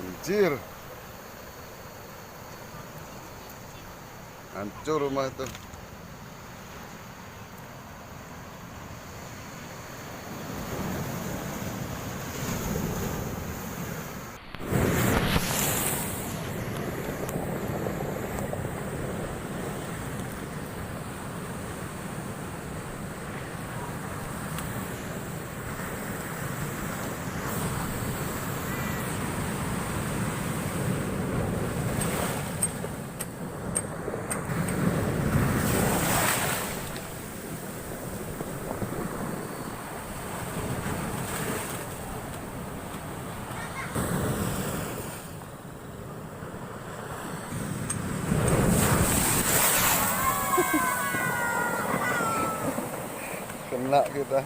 Anjir, hancur rumah itu. Kena kita.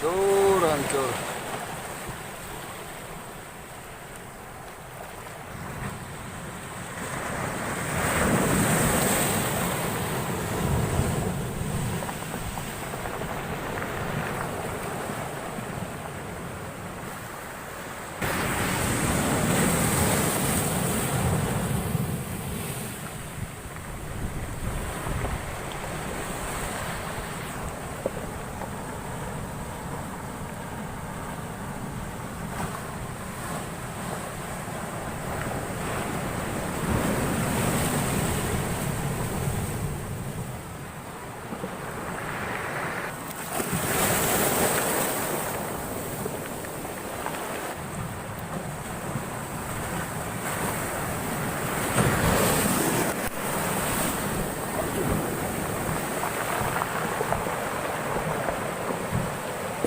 Hancur, hancur.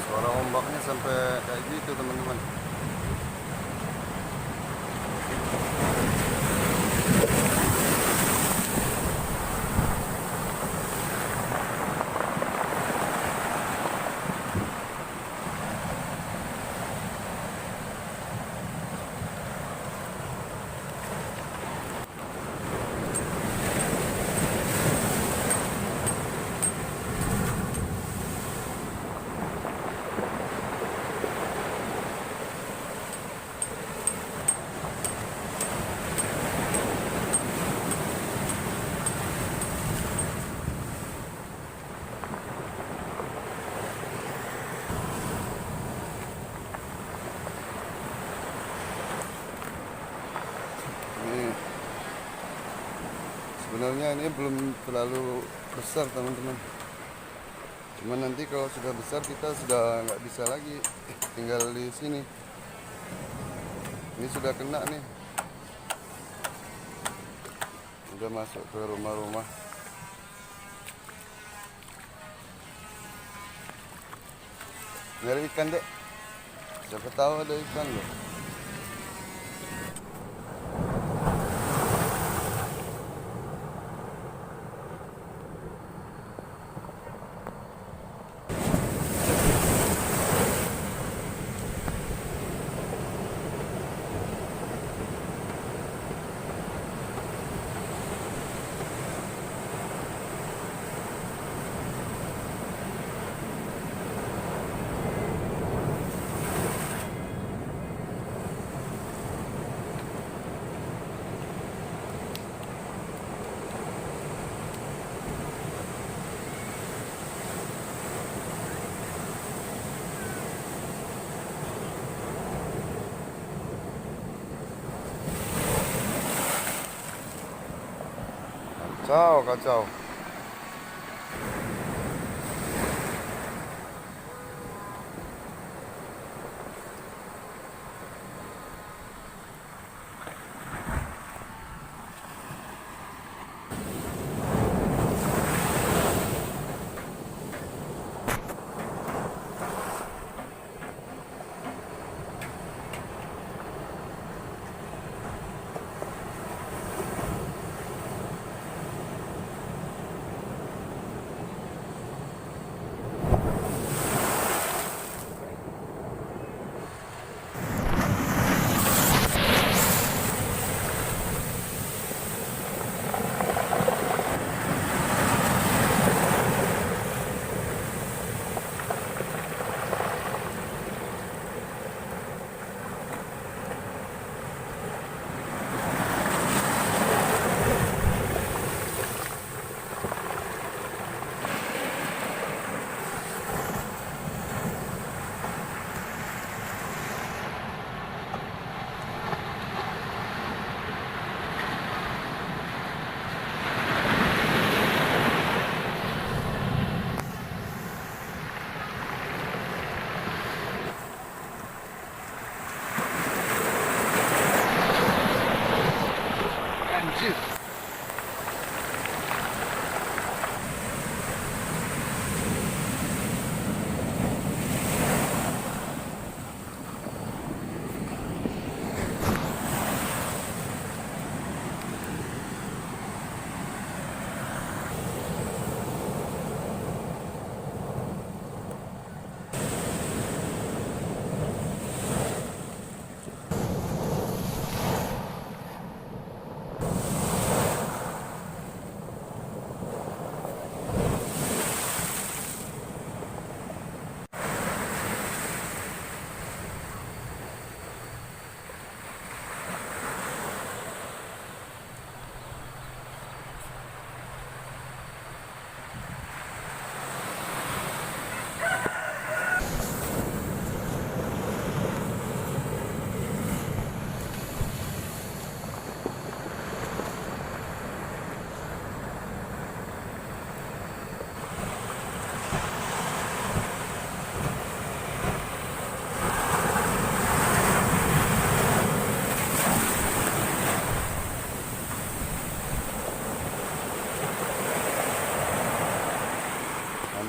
Suara ombaknya sampai kayak gitu, teman-teman. Sebenarnya ini belum terlalu besar, teman-teman. Cuman nanti kalau sudah besar kita sudah nggak bisa lagi tinggal di sini. Ini sudah kena nih, udah masuk ke rumah-rumah. Nyari ikan, Dek. Siapa tahu ada ikan loh. Kacau, kacau.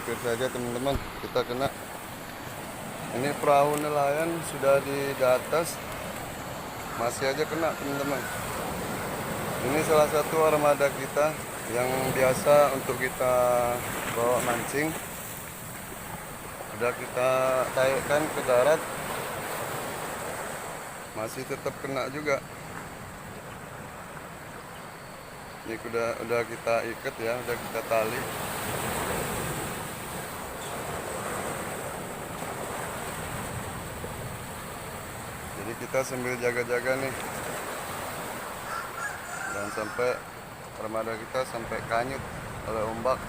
hampir saja teman-teman kita kena. Ini perahu nelayan sudah di atas, masih aja kena teman-teman. Ini salah satu armada kita yang biasa untuk kita bawa mancing. Sudah kita taikkan ke darat, masih tetap kena juga. Ini udah kita ikat ya, udah kita tali. Jadi kita sambil jaga-jaga nih, jangan sampai armada kita sampai kanyut oleh ombak.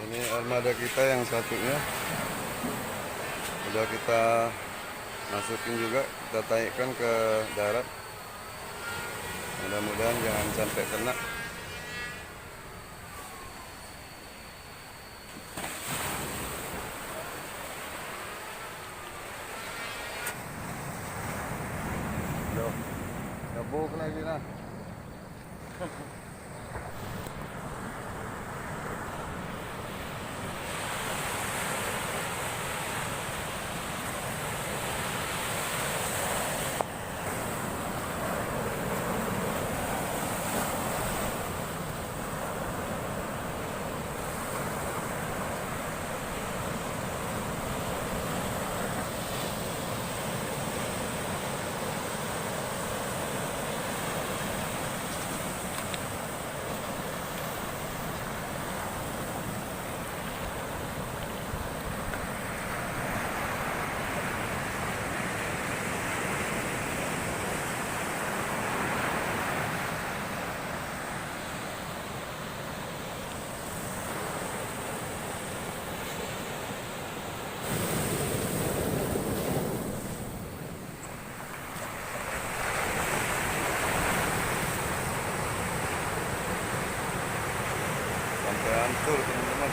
Ini armada kita yang satunya udah kita masukin juga, kita taikkan ke darat. Mudah-mudahan jangan sampai kena. Loh, gabung lagi nah. Sampai hancur teman-teman.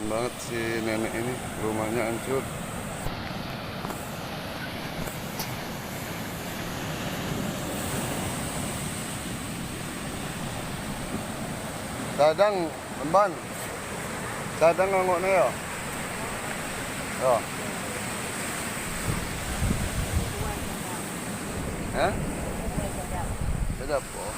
Banget si nenek ini, rumahnya hancur. Kadang emban, kadang ngangoknya ya. Ya. Hah? Sedap kok.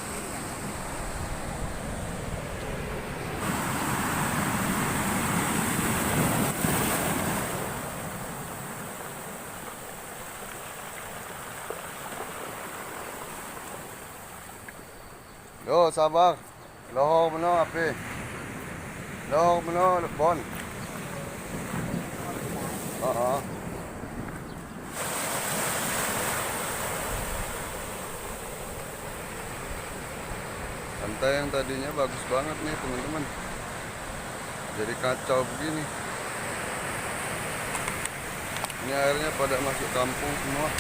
Yo, sabar. Lohor meno api. Lohor meno bon. Pantai yang tadinya bagus banget nih teman-teman, jadi kacau begini. Ini airnya pada masuk kampung semua.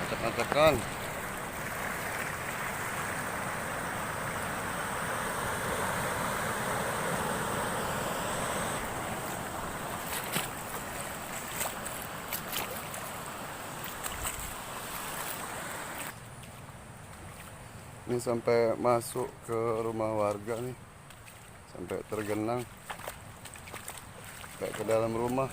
Acak-acakan. Ini sampai masuk ke rumah warga nih, sampai tergenang, sampai ke dalam rumah.